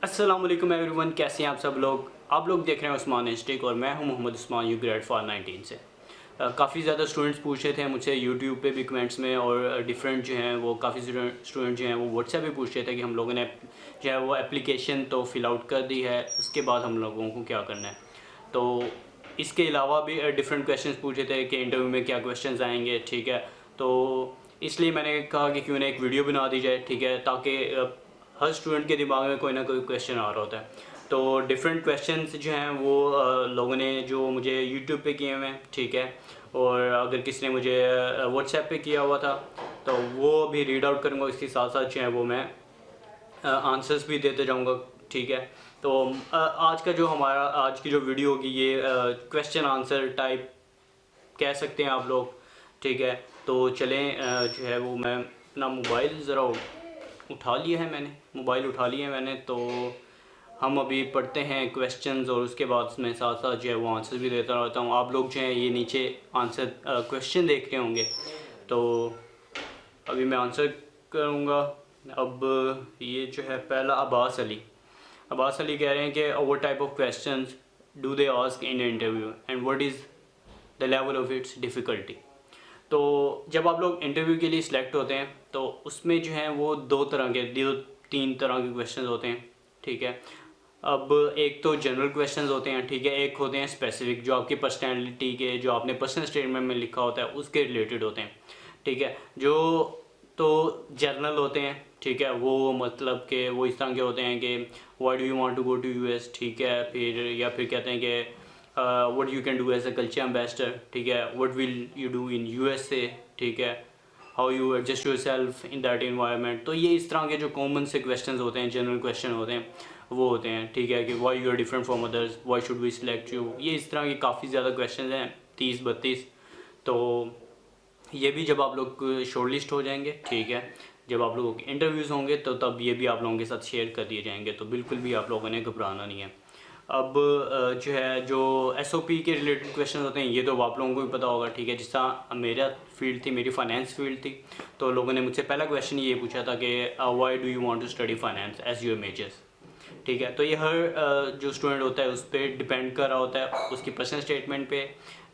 अस्सलाम वालेकुम एवरीवन, कैसे हैं आप सब लोग। आप लोग देख रहे हैं उस्मान इंस्टिक और मैं हूं Mohammad Usman, UGRAD for 19 से। काफ़ी ज़्यादा स्टूडेंट्स पूछ रहे थे मुझसे यूट्यूब पे भी कमेंट्स में, और डिफरेंट जो हैं वो काफ़ी स्टूडेंट जो हैं वो व्हाट्सएप पे पूछ रहे थे कि हम लोगों ने जो है वो एप्लीकेशन तो फ़िल आउट कर दी है, उसके बाद हम लोगों को क्या करना है। तो इसके अलावा भी डिफरेंट क्वेश्चंस पूछे थे कि इंटरव्यू में क्या क्वेश्चंस आएंगे, ठीक है। तो इसलिए मैंने कहा कि क्यों ना एक वीडियो बना दी जाए, ठीक है, ताकि हर स्टूडेंट के दिमाग में कोई ना कोई क्वेश्चन आ रहा होता है। तो डिफरेंट क्वेश्चंस जो हैं वो लोगों ने जो मुझे यूट्यूब पे किए हुए हैं, ठीक है, और अगर किसी ने मुझे व्हाट्सएप पे किया हुआ था तो वो भी रीड आउट करूँगा, इसके साथ साथ जो है वो मैं आंसर्स भी देते जाऊँगा, ठीक है। तो आज का जो हमारा आज की जो वीडियो होगी ये क्वेश्चन आंसर टाइप कह सकते हैं आप लोग, ठीक है। तो चलें, जो है वो मैं अपना मोबाइल ज़रा उठा लिया है मैंने, मोबाइल उठा लिया है मैंने। तो हम अभी पढ़ते हैं क्वेश्चंस और उसके बाद मैं साथ साथ जो है वो आंसर भी देता रहता हूँ। आप लोग जो हैं ये नीचे आंसर क्वेश्चन देख रहे होंगे, तो अभी मैं आंसर करूँगा। अब ये जो है पहला अब्बास अली कह रहे हैं कि what type of questions do they ask in interview and what is the level of its difficulty. तो जब आप लोग इंटरव्यू के लिए सिलेक्ट होते हैं तो उसमें जो है वो दो तीन तरह के क्वेश्चंस होते हैं, ठीक है। अब एक तो जनरल क्वेश्चंस होते हैं, ठीक है, एक होते हैं स्पेसिफिक जो आपकी पर्सनैलिटी के, जो आपने पर्सनल स्टेटमेंट में लिखा होता है उसके रिलेटेड होते हैं, ठीक है। जो तो जनरल होते हैं, ठीक है, वो मतलब कि वो इस तरह के होते हैं कि why do you want to go to US, ठीक है, फिर या फिर कहते हैं कि what you can do as a culture ambassador, ठीक है, what will you do in USA, ठीक है, how you adjust yourself in that environment. तो ये इस तरह के जो कॉमन से क्वेश्चन होते हैं, जनरल क्वेश्चन होते हैं, वो होते हैं, ठीक है, कि why you are different from others, why should we select you. ये इस तरह के काफ़ी ज़्यादा क्वेश्चन हैं, 30-32। तो ये भी जब आप लोग शॉर्टलिस्ट हो जाएंगे, ठीक है, जब आप लोगों के इंटरव्यूज़ होंगे तो तब ये भी आप लोगों के साथ शेयर कर दिए जाएंगे। तो बिल्कुल भी आप लोगों ने घबराना नहीं है। अब जो है जो एसओपी के रिलेटेड क्वेश्चन होते हैं ये तो आप लोगों को भी पता होगा, ठीक है। जिस तरह मेरा फील्ड थी, मेरी फाइनेंस फील्ड थी, तो लोगों ने मुझसे पहला क्वेश्चन ये पूछा था कि why do you want to study finance as your majors, ठीक है। तो ये हर जो स्टूडेंट होता है उस पर डिपेंड कर रहा होता है, उसकी पर्सनल स्टेटमेंट पे।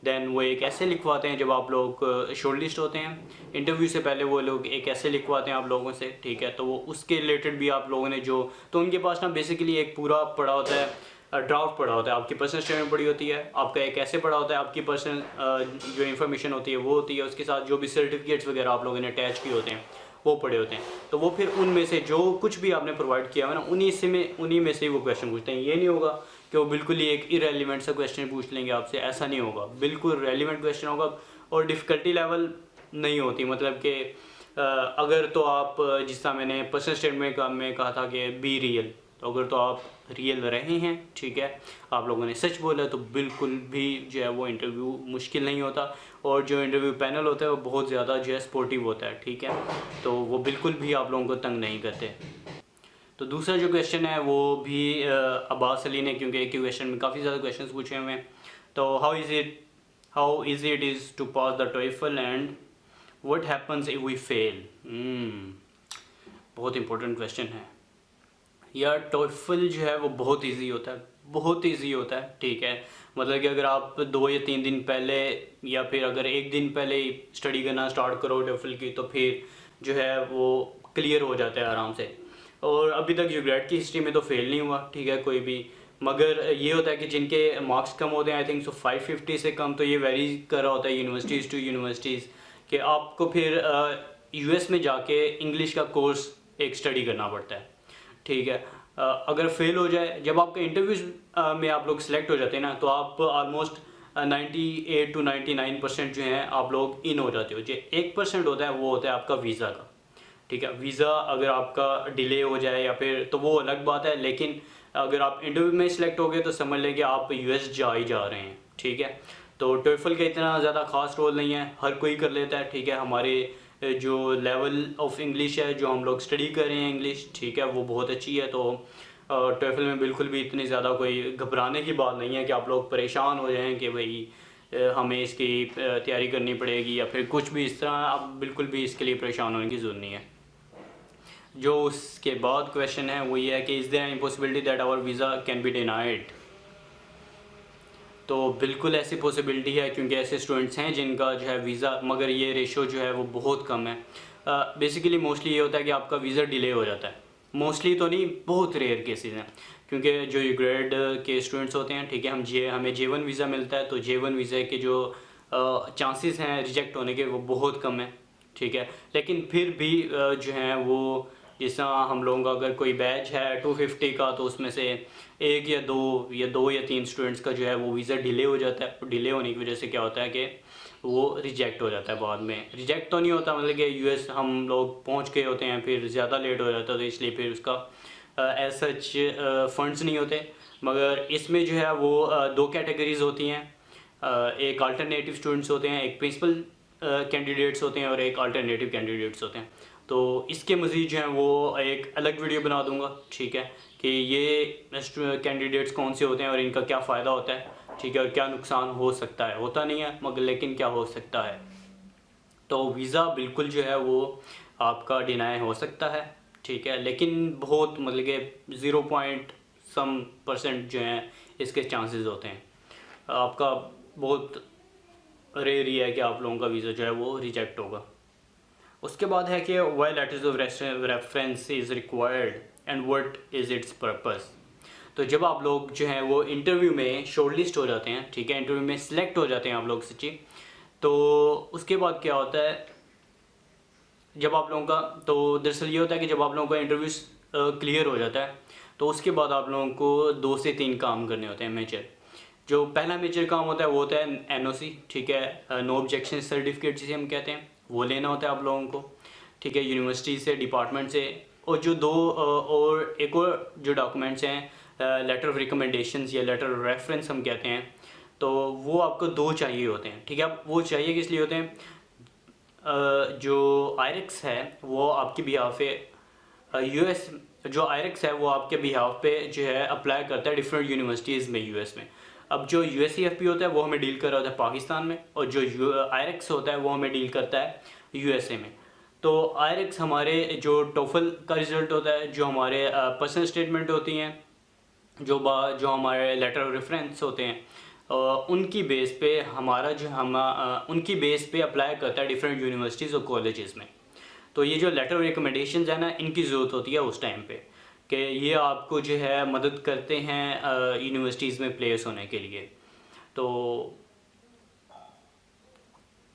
देन वो एक ऐसे लिखवाते हैं, जब आप लोग शॉर्टलिस्ट होते हैं इंटरव्यू से पहले वो लोग एक ऐसे लिखवाते हैं आप लोगों से, ठीक है। तो वो उसके रिलेटेड भी आप लोगों ने जो, तो उनके पास ना बेसिकली एक पूरा पड़ा होता है, ड्राफ्ट पड़ा होता है, आपकी पर्सनल स्टेटमेंट पड़ी होती है, आपका एक ऐसे पड़ा होता है, आपकी पर्सनल जो इन्फॉर्मेशन होती है वो होती है, उसके साथ जो भी सर्टिफिकेट्स वगैरह आप लोगों ने अटैच किए होते हैं वो पड़े होते हैं। तो वो फिर उनमें से जो कुछ भी आपने प्रोवाइड किया है ना, उन्हीं में से ही वो क्वेश्चन पूछते हैं। ये नहीं होगा कि वो बिल्कुल ही एक इरेलीवेंट सा क्वेश्चन पूछ लेंगे आपसे, ऐसा नहीं होगा, बिल्कुल रेलिवेंट क्वेश्चन होगा। और डिफ़िकल्टी लेवल नहीं होती, मतलब कि अगर तो आप जिस तरह मैंने पर्सनल स्टेटमेंट में कहा था कि बी रियल, तो अगर तो आप रियल रहे हैं, ठीक है, आप लोगों ने सच बोला, तो बिल्कुल भी जो है वो इंटरव्यू मुश्किल नहीं होता। और जो इंटरव्यू पैनल होता है वो बहुत ज़्यादा जो है सपोर्टिव होता है, ठीक है। तो वो बिल्कुल भी आप लोगों को तंग नहीं करते। तो दूसरा जो क्वेश्चन है वो भी अब्बास अली ने, क्योंकि एक ही क्वेश्चन में काफ़ी ज़्यादा क्वेश्चन पूछे हुए हैं। तो how is it is to pass the TOEFL and what happens if we fail. बहुत इंपॉर्टेंट क्वेश्चन है यार। टॉइफल जो है वो बहुत इजी होता है, बहुत इजी होता है, ठीक है। मतलब कि अगर आप 2 या 3 दिन पहले या फिर अगर 1 दिन पहले ही स्टडी करना स्टार्ट करो टॉइफल की, तो फिर जो है वो क्लियर हो जाता है आराम से। और अभी तक यूग्रेड की हिस्ट्री में तो फेल नहीं हुआ, ठीक है, कोई भी। मगर ये होता है कि जिनके मार्क्स कम होते हैं, आई थिंक सो 550 से कम, तो ये वेरी कर रहा होता है यूनिवर्सिटीज़ टू यूनिवर्सिटीज़, कि आपको फिर यूएस में जाके इंग्लिश का कोर्स एक स्टडी करना पड़ता है, ठीक है। अगर फेल हो जाए, जब आपके इंटरव्यूज़ में आप लोग सिलेक्ट हो जाते हैं ना, तो आप ऑलमोस्ट 98 to 99% जो हैं आप लोग इन हो जाते हो। जो 1% होता है वो होता है आपका वीज़ा का, ठीक है। वीज़ा अगर आपका डिले हो जाए या फिर, तो वो अलग बात है, लेकिन अगर आप इंटरव्यू में सिलेक्ट हो गए तो समझ लें कि आप यूएस जा ही जा रहे हैं, ठीक है। तो टोफल का इतना ज़्यादा ख़ास रोल नहीं है, हर कोई कर लेता है, ठीक है। हमारे जो लेवल ऑफ इंग्लिश है, जो हम लोग स्टडी कर रहे हैं इंग्लिश, ठीक है, वो बहुत अच्छी है। तो टोफल में बिल्कुल भी इतनी ज़्यादा कोई घबराने की बात नहीं है कि आप लोग परेशान हो जाएं कि भाई हमें इसकी तैयारी करनी पड़ेगी या फिर कुछ भी इस तरह। आप बिल्कुल भी इसके लिए परेशान होने की ज़रूरत नहीं है। जो उसके बाद क्वेश्चन है वो ये है कि is there any possibility that our visa can be denied. तो बिल्कुल ऐसी पॉसिबिलिटी है, क्योंकि ऐसे स्टूडेंट्स हैं जिनका जो है वीज़ा, मगर ये रेशो जो है वो बहुत कम है। बेसिकली मोस्टली ये होता है कि आपका वीज़ा डिले हो जाता है, मोस्टली तो नहीं, बहुत रेयर केसेस हैं, क्योंकि जो ग्रेड के स्टूडेंट्स होते हैं, ठीक है, हमें J1 वीज़ा मिलता है, तो J1 वीज़ा के जो चांसेस हैं रिजेक्ट होने के वो बहुत कम है, ठीक है। लेकिन फिर भी जो हैं वो, जिस तरह हम लोगों का अगर कोई बैच है 250 का, तो उसमें से एक या दो या तीन स्टूडेंट्स का जो है वो वीज़ा डिले हो जाता है। डिले होने की वजह से क्या होता है कि वो रिजेक्ट हो जाता है बाद में। रिजेक्ट तो नहीं होता, मतलब कि यूएस हम लोग पहुंच गए होते हैं, फिर ज़्यादा लेट हो जाता है, तो इसलिए फिर उसका एज सच फंड्स नहीं होते। मगर इसमें जो है वो दो कैटेगरीज होती हैं, एक अल्टरनेटिव स्टूडेंट्स होते हैं, एक प्रिंसिपल कैंडिडेट्स होते हैं और एक अल्टरनेटिव कैंडिडेट्स होते हैं। तो इसके मज़ीद जो है वो एक अलग वीडियो बना दूंगा, ठीक है, कि ये कैंडिडेट्स कौन से होते हैं और इनका क्या फ़ायदा होता है, ठीक है, और क्या नुकसान हो सकता है, होता नहीं है मगर लेकिन क्या हो सकता है। तो वीज़ा बिल्कुल जो है वो आपका डिनाई हो सकता है, ठीक है, लेकिन बहुत मतलब कि 0.some% जो हैं इसके चांसेस होते हैं। आपका बहुत रेयर ही है कि आप लोगों का वीज़ा जो है वो रिजेक्ट होगा। उसके बाद है कि why letters of reference is required and what is its purpose. तो जब आप लोग जो हैं वो इंटरव्यू में शॉर्टलिस्ट हो जाते हैं, ठीक है, इंटरव्यू में सिलेक्ट हो जाते हैं आप लोग सच्ची, तो उसके बाद क्या होता है, जब आप लोगों का, तो दरअसल ये होता है कि जब आप लोगों का इंटरव्यू क्लियर हो जाता है, तो उसके बाद आप लोगों को 2 से 3 काम करने होते हैं मेजर। जो पहला मेजर काम होता है वो होता है NOC, ठीक है, नो ऑब्जेक्शन सर्टिफिकेट जिसे हम कहते हैं, वो लेना होता है आप लोगों को, ठीक है, यूनिवर्सिटी से, डिपार्टमेंट से। और जो और एक और जो डॉक्यूमेंट्स हैं, लेटर ऑफ रिकमेंडेशंस या लेटर ऑफ रेफरेंस हम कहते हैं, तो वो आपको 2 चाहिए होते हैं, ठीक है। अब वो चाहिए किस लिए होते हैं, जो IREX है वो आपके बिहाफ पे US, जो IREX है वो आपके बिहाफ पे जो है अप्लाई करता है डिफरेंट यूनिवर्सिटीज़ में US में। अब जो USCFP होता है वो हमें डील कर रहा होता है पाकिस्तान में, और जो IREX होता है वो हमें डील करता है USA में। तो IREX हमारे जो टोफल का रिज़ल्ट होता है, जो हमारे पर्सनल स्टेटमेंट होती हैं, जो हमारे लेटर ऑफ रेफरेंस होते हैं, उनकी बेस पे हमारा जो हम उनकी बेस पे अप्लाई करता है डिफरेंट यूनिवर्सिटीज़ और कॉलेजेस में। तो ये जो लेटर ऑफ रिकमेंडेशंस है ना, इनकी ज़रूरत होती है उस टाइम पे, कि ये आपको जो है मदद करते हैं यूनिवर्सिटीज़ में प्लेस होने के लिए। तो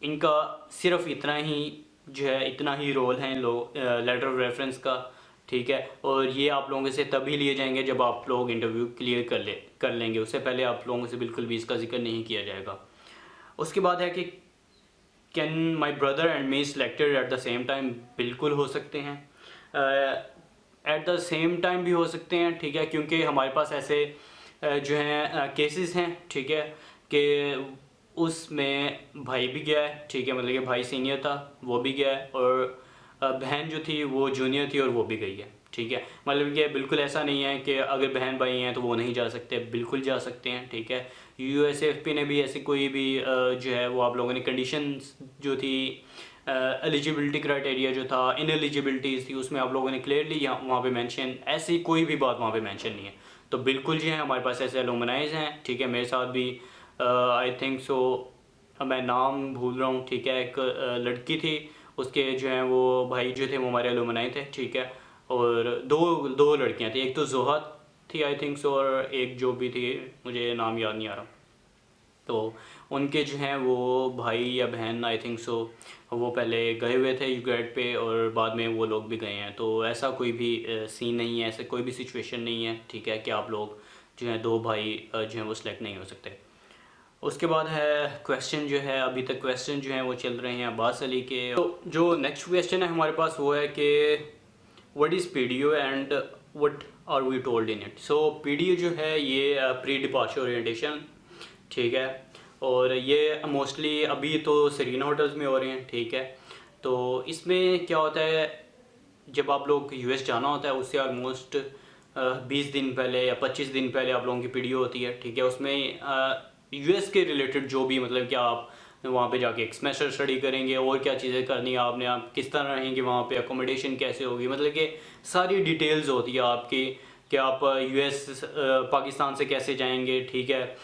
इनका सिर्फ इतना ही जो है, इतना ही रोल है लेटर ऑफ रेफरेंस का, ठीक है। और ये आप लोगों से तभी लिए जाएंगे जब आप लोग इंटरव्यू क्लियर कर लेंगे, उससे पहले आप लोगों से बिल्कुल भी इसका जिक्र नहीं किया जाएगा। उसके बाद है कि can my brother and me selected at the same time, बिल्कुल हो सकते हैं, एट द सेम टाइम भी हो सकते हैं, ठीक है, क्योंकि हमारे पास ऐसे जो हैं केसेस हैं, ठीक है, कि उसमें भाई भी गया है, ठीक है, मतलब कि भाई सीनियर था वो भी गया है, और बहन जो थी वो जूनियर थी और वो भी गई है, ठीक है। मतलब कि बिल्कुल ऐसा नहीं है कि अगर बहन भाई हैं तो वो नहीं जा सकते, बिल्कुल जा सकते हैं, ठीक है। USFP ने भी ऐसी कोई भी जो है वो आप लोगों ने कंडीशंस जो थी, एलिजिबिलिटी क्राइटेरिया जो था, इनएलिजिबिलिटीज़ थी, उसमें आप लोगों ने क्लियरली वहाँ पे मेंशन, ऐसी कोई भी बात वहाँ पे मेंशन नहीं है। तो बिल्कुल जी हैं, हमारे पास ऐसे एलुमनाइज हैं, ठीक है, मेरे साथ भी आई थिंक सो, मैं नाम भूल रहा हूँ, ठीक है, एक लड़की थी, उसके जो हैं वो भाई जो थे वो हमारे एलुमनाई थे, ठीक है, और दो लड़कियाँ थी, एक तो जोहा थी आई थिंक सो, और एक जो भी थी मुझे नाम याद नहीं आ रहा। तो उनके जो हैं वो भाई या बहन आई थिंक सो, वो पहले गए हुए थे यूग्रेड पे और बाद में वो लोग भी गए हैं। तो ऐसा कोई भी सीन नहीं है, ऐसा कोई भी सिचुएशन नहीं है, ठीक है, कि आप लोग जो हैं 2 भाई जो हैं वो सिलेक्ट नहीं हो सकते। उसके बाद है क्वेश्चन जो है, अभी तक क्वेश्चन जो हैं वो चल रहे हैं अब्बास अली के। तो जो नेक्स्ट क्वेश्चन है हमारे पास वो है कि what is PDO and what are we told in it. So PDO जो है ये प्री डिपार्चर ओरिएंटेशन, ठीक है, और ये मोस्टली अभी तो सरीना होटल्स में हो रहे हैं, ठीक है। तो इसमें क्या होता है, जब आप लोग US जाना होता है उससे ऑलमोस्ट 20 दिन पहले या 25 दिन पहले आप लोगों की PDO होती है, ठीक है। उसमें US के रिलेटेड जो भी मतलब कि आप वहाँ पे जाके एक सेमेस्टर स्टडी करेंगे और क्या चीज़ें करनी है आपने, आप किस तरह रहेंगे वहाँ पे, अकोमोडेशन कैसे होगी, मतलब कि सारी डिटेल्स होती है आपकी कि आप यूएस पाकिस्तान से कैसे जाएंगे, ठीक है।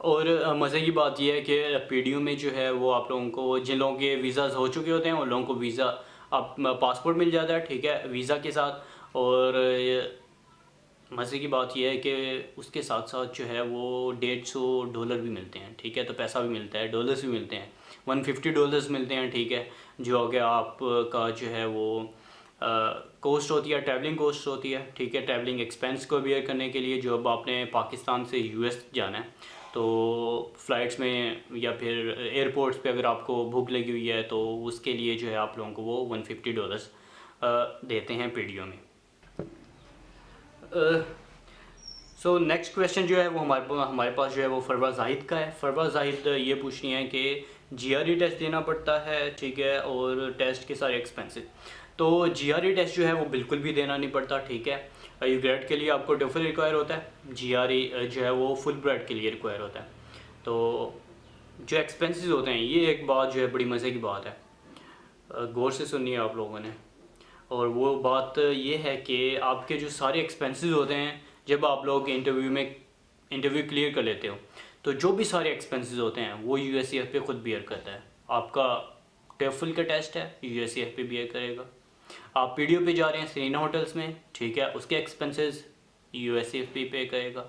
और मज़े की बात यह है कि पीडीयू में जो है वो आप लोगों को, जिन लोगों के वीज़ाज हो चुके होते हैं उन लोगों को वीज़ा आप पासपोर्ट मिल जाता है, ठीक है, वीज़ा के साथ। और मज़े की बात यह है कि उसके साथ साथ जो है वो $150 भी मिलते हैं, ठीक है, तो पैसा भी मिलता है, डॉलर्स भी मिलते हैं, $150 मिलते हैं, ठीक है, जो कि आपका जो है वो कॉस्ट होती है, ट्रैवलिंग कॉस्ट होती है, ठीक है, ट्रैवलिंग एक्सपेंस को बियर करने के लिए। जो अब आपने पाकिस्तान से यूएस जाना है तो फ़्लाइट्स में या फिर एयरपोर्ट्स पे अगर आपको भूख लगी हुई है तो उसके लिए जो है आप लोगों को वो $150 देते हैं पीडीओ में। सो नेक्स्ट क्वेश्चन जो है वो हमारे पास जो है वो फरवा जाहिद का है। फरवा जाहिद ये पूछ रही हैं कि जीआरई टेस्ट देना पड़ता है, ठीक है, और टेस्ट के सारे एक्सपेंसेस। तो जीआरई टेस्ट जो है वो बिल्कुल भी देना नहीं पड़ता, ठीक है। यू ग्रेड के लिए आपको टोफल रिक्वायर होता है, जीआरई जो है वो फुल ब्रेड के लिए रिक्वायर होता है। तो जो एक्सपेंसेस होते हैं, ये एक बात जो है बड़ी मज़े की बात है, गौर से सुननी है आप लोगों ने। और वो बात ये है कि आपके जो सारे एक्सपेंसेस होते हैं जब आप लोग इंटरव्यू क्लियर कर लेते हो तो जो भी सारे एक्सपेंसेस होते हैं वो यूएससीएफ पे खुद बियर करता है। आपका टेफल का टेस्ट है, यूएससीएफ पे बियर करेगा। आप पीडीओ पे जा रहे हैं सीना होटल्स में, ठीक है, उसके एक्सपेंसेस यूएससीएफ पे करेगा।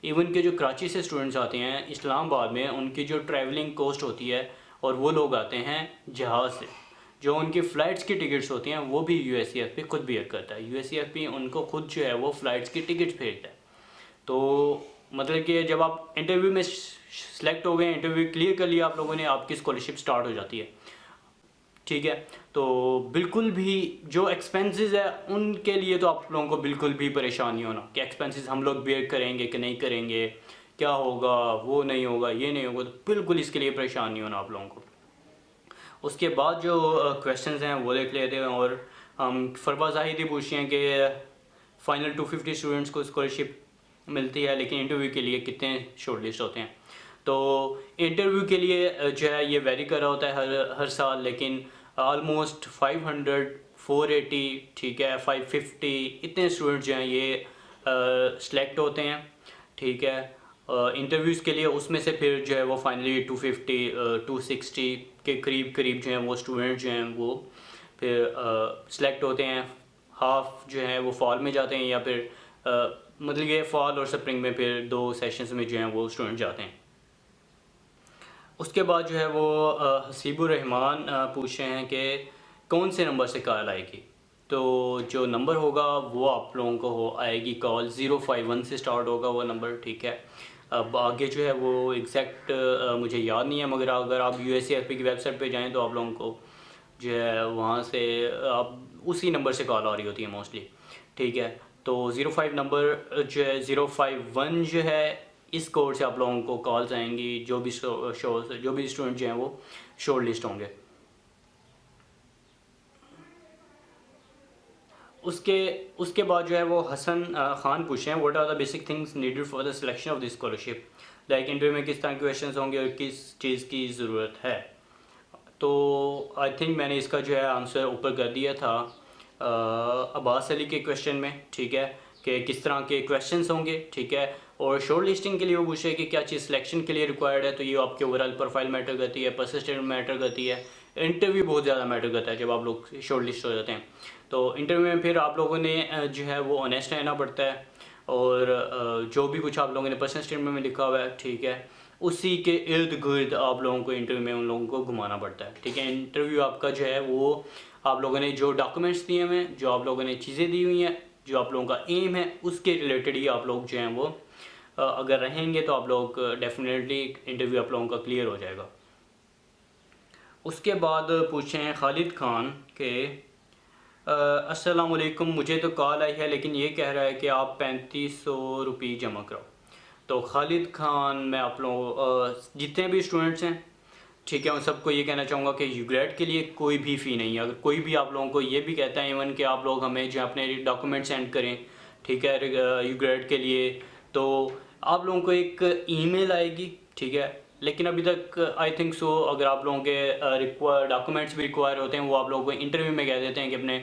इवन के जो कराची से स्टूडेंट्स आते हैं इस्लामाबाद में, उनकी जो ट्रैवलिंग कॉस्ट होती है, और वो लोग आते हैं जहाज़ से, जो उनकी फ़्लाइट्स की टिकट्स होती हैं वो भी यूएससीएफ पे खुद बियर करता है। यूएससीएफ पे उनको खुद जो है वो फ़्लाइट्स की टिकट्स भेजता है। तो मतलब कि जब आप इंटरव्यू में सेलेक्ट हो गए, इंटरव्यू क्लियर कर लिया आप लोगों ने, आपकी स्कॉलरशिप स्टार्ट हो जाती है, ठीक है। तो बिल्कुल भी जो एक्सपेंसेस है उनके लिए तो आप लोगों को बिल्कुल भी परेशान नहीं होना कि एक्सपेंसेस हम लोग बियर करेंगे कि नहीं करेंगे, क्या होगा, वो नहीं होगा, ये नहीं होगा, तो बिल्कुल इसके लिए परेशान नहीं होना आप लोगों को। उसके बाद जो क्वेश्चंस हैं वो देख लेते हैं। और हम फरवा जाहिद पूछ रहे हैं कि फाइनल 250 स्टूडेंट्स को स्कॉलरशिप मिलती है, लेकिन इंटरव्यू के लिए कितने शॉर्ट लिस्ट होते हैं। तो इंटरव्यू के लिए जो है ये वेरी कर रहा होता है हर साल, लेकिन ऑलमोस्ट 500, 480, ठीक है, 550 इतने स्टूडेंट्स जो हैं ये सेलेक्ट होते हैं, ठीक है, इंटरव्यूज़ के लिए। उसमें से फिर जो है वो फाइनली 250, 260 के करीब जो हैं वो स्टूडेंट जो हैं वो फिर सेलेक्ट होते हैं। हाफ जो है वो फॉल में जाते हैं, या फिर मतलब ये फॉल और स्प्रिंग में फिर 2 सेशंस में जो हैं वो स्टूडेंट जाते हैं। उसके बाद जो है वो हसीबुर रहमान पूछ रहे हैं कि कौन से नंबर से कॉल आएगी। तो जो नंबर होगा वो आप लोगों को आएगी कॉल 051 से स्टार्ट होगा वो नंबर, ठीक है। अब आगे जो है वो एग्जैक्ट मुझे याद नहीं है, मगर अगर आप यूएससीएफपी की वेबसाइट पे जाएं तो आप लोगों को जो है वहाँ से आप उसी नंबर से कॉल आ रही होती है मोस्टली, ठीक है। तो 05 नंबर जो है 051 जो है इस कोड से आप लोगों को कॉल्स आएंगी, जो भी स्टूडेंट जो हैं वो शॉर्ट लिस्ट होंगे। उसके बाद जो है वो हसन खान पूछे हैं what are the basic things needed for the selection of this scholarship, like interview में किस तरह के क्वेश्चंस होंगे और किस चीज़ की ज़रूरत है। तो आई थिंक मैंने इसका जो है आंसर ऊपर कर दिया था अब्बास अली के क्वेश्चन में, ठीक है, कि किस तरह के क्वेश्चंस होंगे, ठीक है। और शॉर्ट लिस्टिंग के लिए वो पूछे कि क्या चीज़ सिलेक्शन के लिए रिक्वायर्ड है, तो ये आपके ओवरऑल प्रोफाइल मैटर करती है, पर्सिस्टेंट मैटर करती है, इंटरव्यू बहुत ज़्यादा मैटर करता है जब आप लोग शॉर्ट लिस्ट हो जाते हैं। तो इंटरव्यू में फिर आप लोगों ने जो है वो ऑनेस्ट रहना पड़ता है, और जो भी कुछ आप लोगों ने पर्सनल स्टेटमेंट में लिखा हुआ है, ठीक है, उसी के इर्द गिर्द आप लोगों को इंटरव्यू में उन लोगों को घुमाना पड़ता है, ठीक है। इंटरव्यू आपका जो है वो आप लोगों ने जो डॉक्यूमेंट्स दिए हुए हैं, जो आप लोगों ने चीज़ें दी हुई हैं, जो आप लोगों का एम है, उसके रिलेटेड ही आप लोग जो हैं वो अगर रहेंगे तो आप लोग डेफिनेटली इंटरव्यू आप लोगों का क्लियर हो जाएगा। उसके बाद पूछे हैं खालिद खान के अस्सलाम वालेकुम, मुझे तो कॉल आई है लेकिन ये कह रहा है कि आप 3500 रुपये जमा कराओ। तो खालिद खान, मैं आप लोग जितने भी स्टूडेंट्स हैं, ठीक है, उन सबको ये कहना चाहूँगा कि यूग्रेड के लिए कोई भी फ़ी नहीं है। अगर कोई भी आप लोगों को ये भी कहता है इवन कि आप लोग हमें जो अपने डॉक्यूमेंट सेंड करें, ठीक है, यूग्रेड के लिए, तो आप लोगों को एक ईमेल आएगी, ठीक है। लेकिन अभी तक आई थिंक सो अगर आप लोगों के डॉक्यूमेंट्स भी रिक्वायर होते हैं, वो आप लोगों को इंटरव्यू में कह देते हैं कि अपने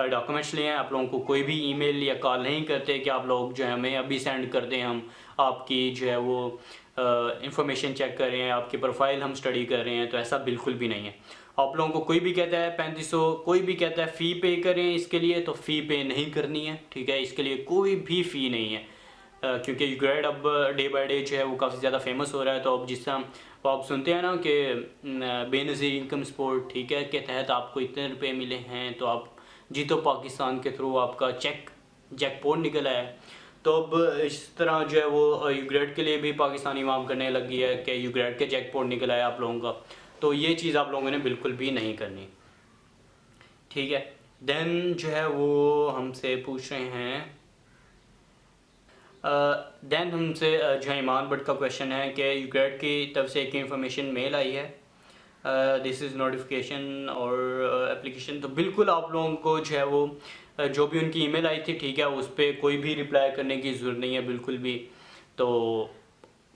डॉक्यूमेंट्स लिए हैं। आप लोगों को कोई भी ईमेल या कॉल नहीं करते कि आप लोग जो है हमें अभी सेंड कर दें, हम आपकी जो है वो इंफॉर्मेशन चेक कर रहे हैं, आपकी प्रोफाइल हम स्टडी कर रहे हैं। तो ऐसा बिल्कुल भी नहीं है। आप लोगों को कोई भी कहता है 3500, कोई भी कहता है फ़ी पे करें इसके लिए, तो फ़ी पे नहीं करनी है, ठीक है। इसके लिए कोई भी फ़ी नहीं है, क्योंकि यूग्रेड अब डे बाय डे जो है वो काफ़ी ज़्यादा फेमस हो रहा है। तो अब जिस तरह वो आप सुनते हैं ना कि बेनज़ीर इनकम सपोर्ट, ठीक है, के तहत आपको इतने रुपए मिले हैं, तो आप जीतो पाकिस्तान के थ्रू आपका जैकपॉट निकल आया है। तो अब इस तरह जो है वो यूग्रेड के लिए भी पाकिस्तानी मांग करने लगी है कि यूग्रेड के जैकपॉट निकल आया आप लोगों का। तो ये चीज़ आप लोगों ने बिल्कुल भी नहीं करनी, ठीक है। देन जो है वो हमसे पूछ रहे हैं, देन हमसे जो है ईमान बट का क्वेश्चन है कि यूग्रेड की तरफ से एक इन्फॉर्मेशन मेल आई है, दिस इज़ नोटिफिकेशन और एप्लीकेशन। तो बिल्कुल आप लोगों को जो है वो जो भी उनकी ईमेल आई थी, ठीक है, उस पर कोई भी रिप्लाई करने की ज़रूरत नहीं है बिल्कुल भी। तो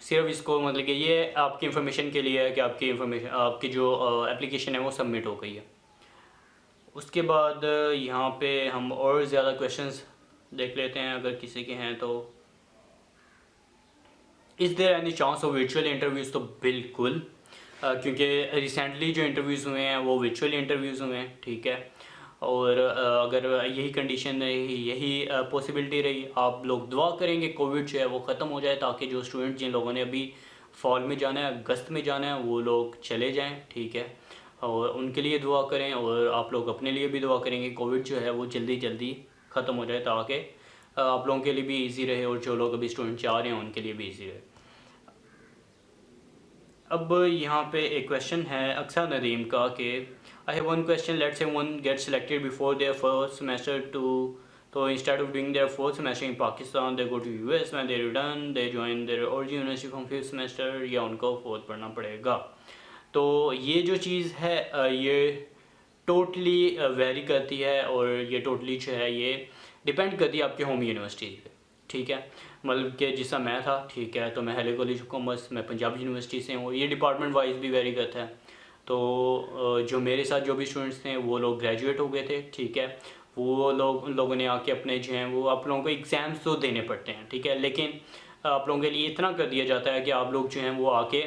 सिर्फ इसको मतलब कि ये आपकी इन्फॉर्मेशन के लिए है कि आपकी इन्फॉर्मेशन, आपकी जो एप्लीकेशन है वो सबमिट हो गई है। उसके बाद यहाँ पे हम और ज़्यादा क्वेश्चंस देख लेते हैं अगर किसी के हैं तो। Is there any chance of virtual interviews? तो बिल्कुल, क्योंकि रिसेंटली जो इंटरव्यूज़ हुए हैं वो वर्चुअल इंटरव्यूज़ हुए हैं, ठीक है। और अगर यही कंडीशन रही, यही पॉसिबिलिटी रही, आप लोग दुआ करेंगे कोविड जो है वो ख़त्म हो जाए, ताकि जो स्टूडेंट जिन लोगों ने अभी फॉल में जाना है, अगस्त में जाना है, वो लोग चले जाएं, ठीक है। और उनके लिए दुआ करें, और आप लोग अपने लिए भी दुआ करेंगे कोविड जो है वो जल्दी जल्दी ख़त्म हो जाए, ताकि आप लोगों के लिए भी इजी रहे और जो लोग अभी स्टूडेंट चाह रहे हैं उनके लिए भी इजी रहे। अब यहाँ पे एक क्वेश्चन है अक्सर नदीम का कि I have one question, let's say one get selected before their first semester two, तो instead of doing their fourth semester in Pakistan they go to US, when they return they join their original university from fifth semester, या उनको fourth पढ़ना पड़ेगा। तो ये जो चीज़ है ये टोटली वेरी करती है, और ये टोटली जो है ये डिपेंड करती है आपके होम यूनिवर्सिटी पे, ठीक है। मतलब कि जिसका मैं था, ठीक है, तो मैं हेले कॉलेज ऑफ कॉमर्स, मैं पंजाब यूनिवर्सिटी से हूँ, ये डिपार्टमेंट वाइज भी वेरी करता है। तो जो मेरे साथ जो भी स्टूडेंट्स थे वो लोग ग्रेजुएट हो गए थे, ठीक है। वो लोग, उन लोगों ने आके अपने जो हैं वो आप लोगों को एग्ज़ाम्स तो देने पड़ते हैं, ठीक है, लेकिन आप लोगों के लिए इतना कर दिया जाता है कि आप लोग जो हैं वो आके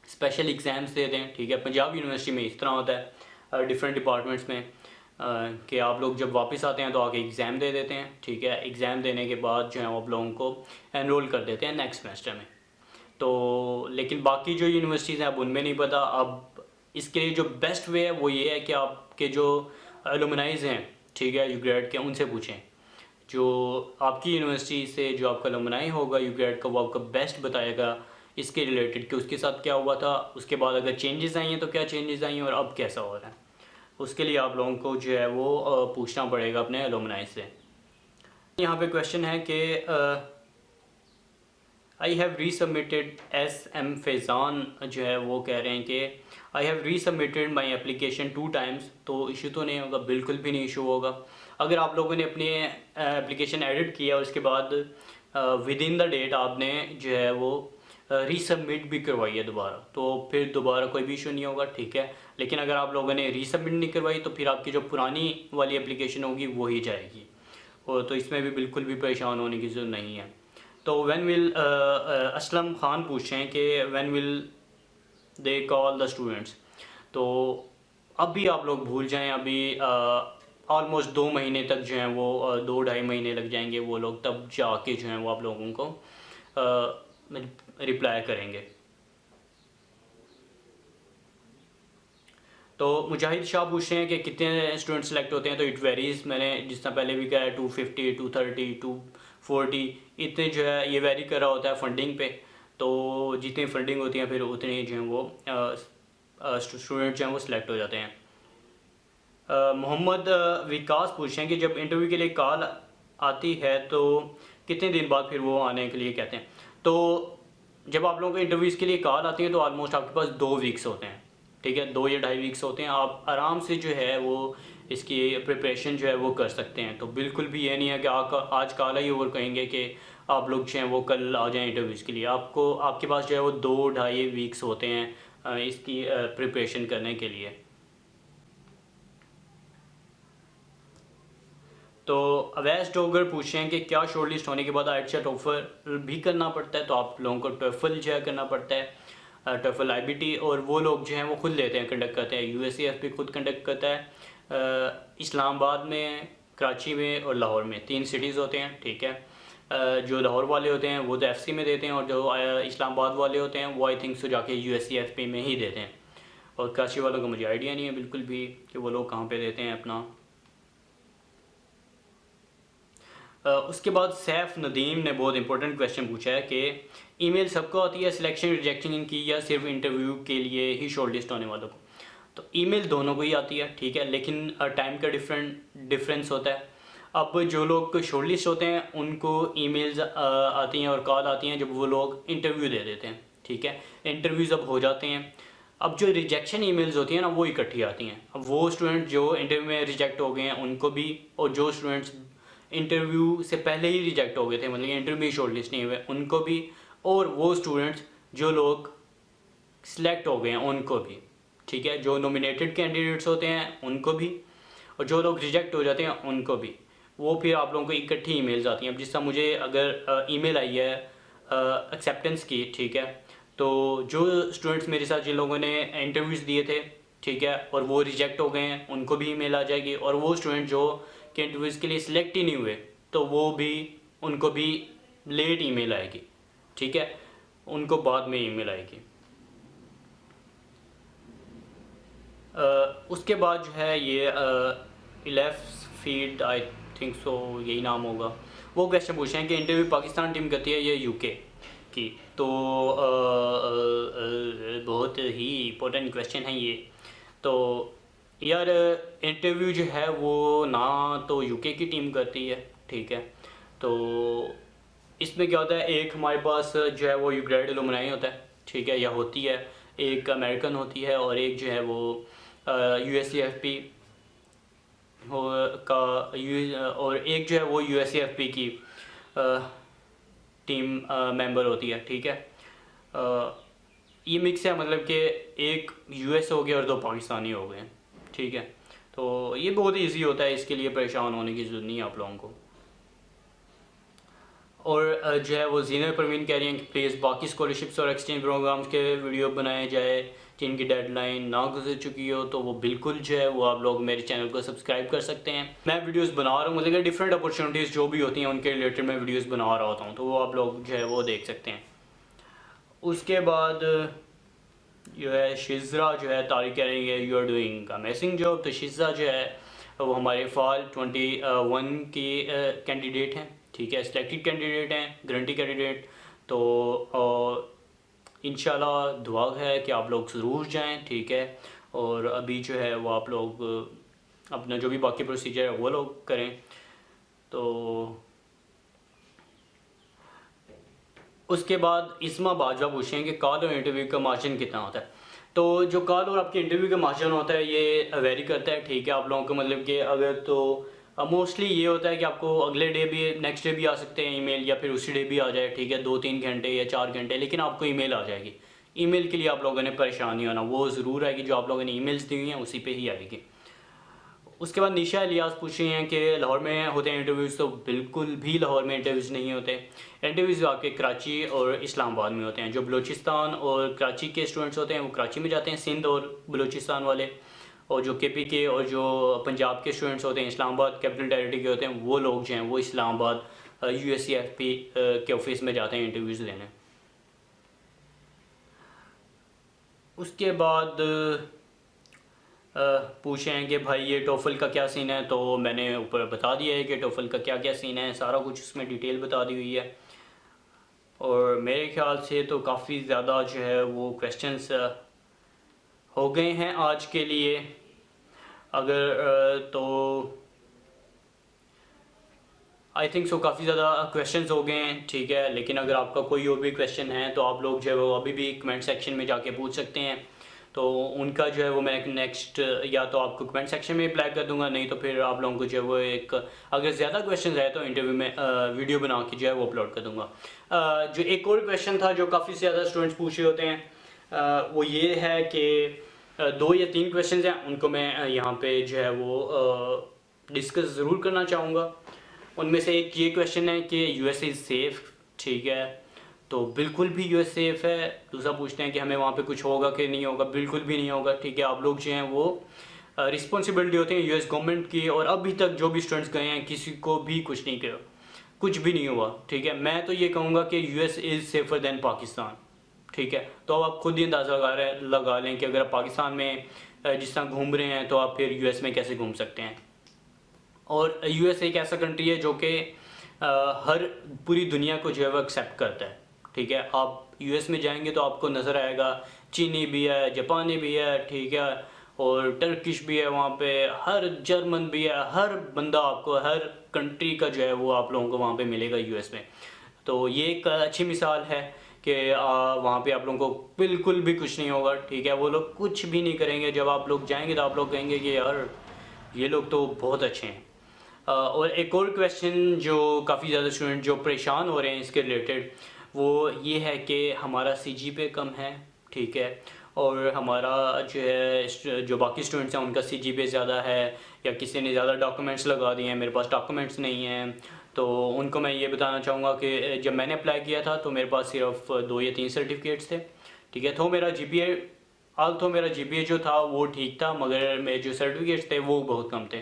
स्पेशल एग्ज़ाम्स दे दें, ठीक है। पंजाब यूनिवर्सिटी में इस तरह होता है डिफरेंट डिपार्टमेंट्स में कि आप लोग जब वापस आते हैं तो आके एग्ज़ाम दे देते हैं, ठीक है। एग्ज़ाम देने के बाद जो है आप लोगों को एनरोल कर देते हैं नेक्स्ट सेमेस्टर में। तो लेकिन बाकी जो यूनिवर्सिटीज़ हैं अब उनमें नहीं पता। अब इसके लिए जो बेस्ट वे है वो ये है कि आपके जो एलुमनाइज़ हैं, ठीक है, यूग्रेड के, उनसे पूछें। जो आपकी यूनिवर्सिटी से जो आपका एलुमनाई होगा यूग्रेड का, वो आपका बेस्ट बताएगा इसके रिलेटेड कि उसके साथ क्या हुआ था, उसके बाद अगर चेंजेस आई हैं तो क्या चेंजेस आई हैं, और अब कैसा हो रहा है। उसके लिए आप लोगों को जो है वो पूछना पड़ेगा अपने एलुमनाई से। यहाँ पे क्वेश्चन है कि I have resubmitted, SM Faizan जो है वो कह रहे हैं कि I have resubmitted my application 2 times, तो इशू तो नहीं होगा? बिल्कुल भी नहीं इशू होगा। अगर आप लोगों ने अपनी एप्लीकेशन एडिट किया और उसके बाद विद इन द डेट आपने जो है वो रीसबमिट भी करवाई है दोबारा, तो फिर दोबारा कोई भी इशू नहीं होगा, ठीक है। लेकिन अगर आप लोगों ने रीसबमिट नहीं करवाई तो फिर आपकी जो पुरानी वाली एप्लीकेशन होगी वो ही जाएगी, और तो इसमें भी बिल्कुल भी परेशान होने की ज़रूरत नहीं है। तो व्हेन विल, असलम खान पूछ रहे हैं कि when will they call the students. तो अभी आप लोग भूल जाएं, अभी ऑलमोस्ट 2 महीने तक जो हैं वो 2-2.5 महीने लग जाएंगे, वो लोग तब जाके जो हैं वो आप लोगों को रिप्लाई करेंगे। तो मुजाहिद शाह पूछ रहे हैं कि कितने स्टूडेंट सेलेक्ट होते हैं। तो इट वेरीज़, मैंने जिस तरह पहले भी कहा है 250, 230, 240 इतने जो है ये वेरी कर रहा होता है फंडिंग पे। तो जितनी फंडिंग होती है फिर उतने जो हैं वो स्टूडेंट जो हैं वो सिलेक्ट हो जाते हैं। मोहम्मद विकास पूछ रहे हैं कि जब इंटरव्यू के लिए कॉल आती है तो कितने दिन बाद फिर वो आने के लिए कहते हैं। तो जब आप लोगों को इंटरव्यूज़ के लिए कॉल आती है तो ऑलमोस्ट आपके पास 2 वीक्स होते हैं, ठीक है, 2 या 2.5 वीक्स होते हैं। आप आराम से जो है वो इसकी प्रिपरेशन जो है वो कर सकते हैं। तो बिल्कुल भी ये नहीं है कि आज कॉल आई और कहेंगे कि आप लोग जो हैं वो कल आ जाएँ इंटरव्यूज़ के लिए। आपको आपके पास जो है वो 2-2.5 वीक्स होते हैं इसकी प्रिपरेशन करने के लिए। तो अवैस डोगर पूछ रहे हैं कि क्या शॉर्ट लिस्ट होने के बाद आइट्स या टोफल भी करना पड़ता है? तो आप लोगों को टोफल जो है करना पड़ता है, टोफल आईबीटी, और वो लोग जो हैं वो खुद लेते हैं, कंडक्ट करते हैं। यूएससीएफ भी खुद कंडक्ट करता है। इस्लामाबाद में, कराची में और लाहौर में 3 सिटीज़ होते हैं, ठीक है। जो लाहौर वाले होते हैं वो तो एफसी में देते हैं, और जो इस्लामाबाद वाले होते हैं वो आई थिंक सो जाके यूएससीएफपी में ही देते हैं। और कराची वालों का मुझे आइडिया नहीं है बिल्कुल भी कि वो लोग कहाँ पे देते हैं अपना। उसके बाद सैफ नदीम ने बहुत इंपॉर्टेंट क्वेश्चन पूछा है कि ईमेल सबको आती है सिलेक्शन रिजेक्शन की, या सिर्फ इंटरव्यू के लिए ही शॉर्ट लिस्ट होने वालों को? तो ईमेल दोनों को ही आती है, ठीक है, लेकिन टाइम का डिफरेंस होता है। अब जो लोग शॉर्ट लिस्ट होते हैं उनको ईमेल्स आती हैं और कॉल आती हैं जब वो लोग इंटरव्यू दे देते हैं, ठीक है। इंटरव्यूज़ अब हो जाते हैं। अब जो रिजेक्शन ईमेल्स होती हैं ना वो इकट्ठी आती हैं। अब वो स्टूडेंट जो इंटरव्यू में रिजेक्ट हो गए हैं उनको भी, और जो स्टूडेंट्स इंटरव्यू से पहले ही रिजेक्ट हो गए थे, मतलब इंटरव्यू में शॉर्ट लिस्ट नहीं हुए, उनको भी, और वो स्टूडेंट्स जो लोग सिलेक्ट हो गए हैं उनको भी, ठीक है। जो नॉमिनेटेड कैंडिडेट्स होते हैं उनको भी, और जो लोग रिजेक्ट हो जाते हैं उनको भी। वो फिर आप लोगों को इकट्ठी ईमेल्स आती हैं। अब जिस तरह मुझे अगर ईमेल आई है एक्सेप्टेंस की, ठीक है, तो जो स्टूडेंट्स मेरे साथ जिन लोगों ने इंटरव्यूज़ दिए थे, ठीक है, और वो रिजेक्ट हो गए हैं, उनको भी ईमेल आ जाएगी। और वो स्टूडेंट जो कि इंटरव्यूज़ के लिए सिलेक्ट ही नहीं हुए, तो वो भी, उनको भी लेट ईमेल आएगी, ठीक है, उनको बाद में ईमेल आएगी। उसके बाद जो है ये इलेफ फील्ड, आई थिंक सो यही नाम होगा, वो क्वेश्चन पूछे हैं कि इंटरव्यू पाकिस्तान टीम करती है या यूके की? तो बहुत ही इम्पोर्टेंट क्वेश्चन है ये। तो यार इंटरव्यू जो है वो ना तो यूके की टीम करती है, ठीक है। तो इसमें क्या होता है, एक हमारे पास जो है वो यूग्रेड एलुमनाई होता है, ठीक है, या होती है, एक अमेरिकन होती है, और एक जो है वो यूएससीएफपी का और एक जो है वो यूएससीएफपी की टीम मेंबर होती है, ठीक है। ये मिक्स है, मतलब कि एक यूएस हो गया और 2 पाकिस्तानी हो गए, ठीक है। तो ये बहुत इजी होता है, इसके लिए परेशान होने की ज़रूरत नहीं है आप लोगों को। और जो है वो जीनत परवीन कह रही हैं कि प्लीज़ बाकी स्कॉलरशिप्स और एक्सचेंज प्रोग्राम्स के वीडियो बनाए जाए जिनकी डेडलाइन ना गुजर चुकी हो। तो वो बिल्कुल जो है वो आप लोग मेरे चैनल को सब्सक्राइब कर सकते हैं। मैं वीडियोस बना रहा हूँ, मतलब डिफरेंट अपॉर्चुनिटीज़ जो भी होती हैं उनके रिलेटेड मैं वीडियोस बना रहा होता हूँ, तो वो आप लोग जो है वो देख सकते हैं। उसके बाद जो है शिज़रा जो है तारिक कह रही है you are doing amazing job. तो शिज़रा जो है वो हमारे फॉल 21 की कैंडिडेट हैं, ठीक है, सिलेक्टेड कैंडिडेट हैं, गारंटी कैंडिडेट। तो इंशाल्लाह दुआ है कि आप लोग ज़रूर जाएं, ठीक है। और अभी जो है वो आप लोग अपना जो भी बाकी प्रोसीजर है वो लोग करें। तो उसके बाद इस्मा बाजवा पूछें कि कॉल और इंटरव्यू का मार्जिन कितना होता है। तो जो कॉल और आपके इंटरव्यू का मार्जिन होता है ये वेरी करता है, ठीक है। आप लोगों को मतलब कि अगर तो मोस्टली ये होता है कि आपको अगले डे भी, नेक्स्ट डे भी आ सकते हैं ईमेल, या फिर उसी डे भी आ जाए, ठीक है, 2-3 घंटे या 4 घंटे, लेकिन आपको ईमेल आ जाएगी। ईमेल के लिए आप लोगों ने परेशान नहीं होना, वो ज़रूर आएगी, जो आप लोगों ने ईमेल्स दी हुई हैं उसी पे ही आएगी। उसके बाद निशा इलियास पूछ रही हैं कि लाहौर में होते हैं इंटरव्यूज़। तो बिल्कुल भी लाहौर में इंटरव्यूज़ नहीं होते। इंटरव्यूज़ आपके कराची और इस्लामाबाद में होते हैं। जो बलूचिस्तान और कराची के स्टूडेंट्स होते हैं वो कराची में जाते हैं, सिंध और बलूचिस्तान वाले। और जो केपी के और जो पंजाब के स्टूडेंट्स होते हैं इस्लामाबाद कैपिटल टेरिटरी के होते हैं, वो लोग जो हैं वो इस्लामाबाद यूएससीएफपी के ऑफिस में जाते हैं इंटरव्यूज़ लेने। उसके बाद पूछें कि भाई ये टोफल का क्या सीन है। तो मैंने ऊपर बता दिया है कि टोफल का क्या क्या सीन है, सारा कुछ उसमें डिटेल बता दी हुई है। और मेरे ख्याल से तो काफ़ी ज़्यादा जो है वो क्वेश्चंस हो गए हैं आज के लिए। अगर तो आई थिंक सो काफ़ी ज़्यादा क्वेश्चंस हो गए हैं, ठीक है। लेकिन अगर आपका कोई और भी क्वेश्चन है तो आप लोग जो है वो अभी भी कमेंट सेक्शन में जाके पूछ सकते हैं। तो उनका जो है वो मैं नेक्स्ट या तो आपको कमेंट सेक्शन में अप्लाई कर दूंगा, नहीं तो फिर आप लोगों को जो है वो एक अगर ज़्यादा क्वेश्चन आए तो इंटरव्यू में वीडियो बना के जो है वो अपलोड कर दूंगा। जो एक और क्वेश्चन था जो काफ़ी ज़्यादा स्टूडेंट्स पूछ रहे होते हैं वो ये है कि 2 या 3 क्वेश्चन हैं, उनको मैं यहाँ पे जो है वो डिस्कस ज़रूर करना चाहूँगा। उनमें से एक ये क्वेश्चन है कि यूएसए इज़ सेफ़, ठीक है, तो बिल्कुल भी यूएस सेफ़ है। दूसरा पूछते हैं कि हमें वहाँ पे कुछ होगा कि नहीं होगा, बिल्कुल भी नहीं होगा, ठीक है। आप लोग जो हैं वो रिस्पॉन्सिबिलिटी होती है यूएस गवर्नमेंट की, और अभी तक जो भी स्टूडेंट्स गए हैं किसी को भी कुछ नहीं किया, कुछ भी नहीं हुआ, ठीक है। मैं तो ये कहूँगा कि US is safer than Pakistan, ठीक है। तो अब आप खुद ही अंदाज़ा लगा लें कि अगर आप पाकिस्तान में जिस तरह घूम रहे हैं तो आप फिर यूएस में कैसे घूम सकते हैं। और यूएस एक ऐसा कंट्री है जो कि हर पूरी दुनिया को जो है वो एक्सेप्ट करता है, ठीक है। आप यूएस में जाएंगे तो आपको नज़र आएगा चीनी भी है, जापानी भी है, ठीक है, और टर्किश भी है वहाँ पे, हर जर्मन भी है, हर बंदा आपको हर कंट्री का जो है वो आप लोगों को वहाँ पे मिलेगा यूएस में। तो ये एक अच्छी मिसाल है कि वहाँ पे आप लोगों को बिल्कुल भी कुछ नहीं होगा, ठीक है। वो लोग कुछ भी नहीं करेंगे। जब आप लोग जाएंगे तो आप लोग कहेंगे कि यार ये लोग तो बहुत अच्छे हैं। और एक और क्वेश्चन जो काफ़ी ज़्यादा स्टूडेंट जो परेशान हो रहे हैं इसके रिलेटेड, वो ये है कि हमारा CGPA कम है, ठीक है, और हमारा जो है जो बाकी स्टूडेंट्स हैं उनका CGPA ज़्यादा है, या किसी ने ज़्यादा डॉक्यूमेंट्स लगा दिए हैं, मेरे पास डॉक्यूमेंट्स नहीं हैं। तो उनको मैं ये बताना चाहूँगा कि जब मैंने अप्लाई किया था तो मेरे पास सिर्फ 2 या 3 सर्टिफिकेट्स थे, ठीक है। तो मेरा GPA जो था वो ठीक था, मगर मेरे जो सर्टिफिकेट्स थे वो बहुत कम थे।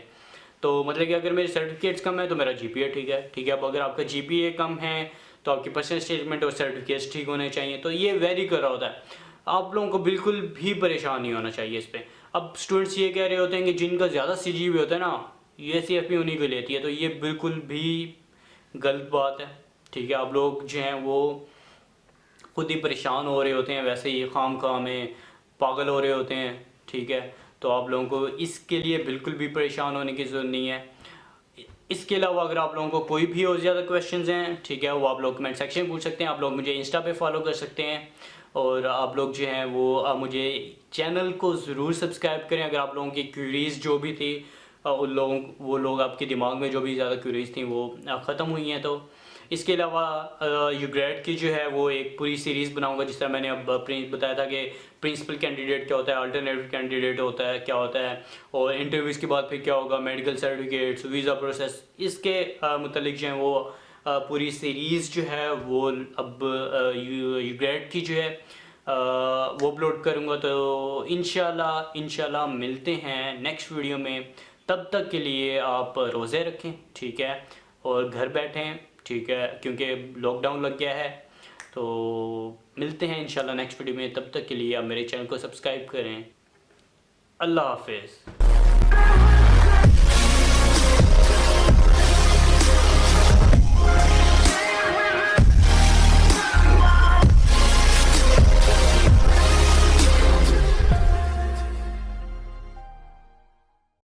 तो मतलब कि अगर मेरे सर्टिफिकेट्स कम है तो मेरा GPA ठीक है, ठीक है। अब अगर आपका GPA कम है तो आपकी पर्सनल स्टेटमेंट और सर्टिफिकेट्स ठीक होने चाहिए। तो ये वेरी कर रहा होता है। आप लोगों को बिल्कुल भी परेशान नहीं होना चाहिए इस पर। अब स्टूडेंट्स ये कह रहे होते हैं कि जिनका ज़्यादा CGPA होता है ना, USCFP उन्हीं को लेती है, तो ये बिल्कुल भी गलत बात है, ठीक है। आप लोग जो हैं वो खुद ही परेशान हो रहे होते हैं, वैसे ही खामखा में पागल हो रहे होते हैं, ठीक है। तो आप लोगों को इसके लिए बिल्कुल भी परेशान होने की ज़रूरत नहीं है। इसके अलावा अगर आप लोगों को कोई भी और ज़्यादा क्वेश्चंस हैं, ठीक है, वो आप लोग कमेंट सेक्शन में पूछ सकते हैं। आप लोग मुझे इंस्टा पे फॉलो कर सकते हैं, और आप लोग जो हैं वो मुझे चैनल को ज़रूर सब्सक्राइब करें। अगर आप लोगों की क्यूरीज़ जो भी थी वो लोग आपके दिमाग में जो भी ज़्यादा क्यूरीज़ थी वो ख़त्म हुई हैं। तो इसके अलावा यूग्रेड की जो है वो एक पूरी सीरीज़ बनाऊंगा, जिस तरह मैंने अब बताया था कि प्रिंसिपल कैंडिडेट क्या होता है, अल्टरनेटिव कैंडिडेट होता है क्या होता है, और इंटरव्यूज़ के बाद फिर क्या होगा, मेडिकल सर्टिफिकेट्स, वीज़ा प्रोसेस, इसके मुतल्लिक जो है वो पूरी सीरीज़ जो है वो अब यूग्रेड की जो है वो अपलोड करूँगा। तो इंशाल्लाह मिलते हैं नेक्स्ट वीडियो में। तब तक के लिए आप रोज़े रखें, ठीक है, और घर बैठें, ठीक है, क्योंकि लॉकडाउन लग गया है। तो मिलते हैं इंशाल्लाह नेक्स्ट वीडियो में। तब तक के लिए आप मेरे चैनल को सब्सक्राइब करें। अल्लाह हाफिज़।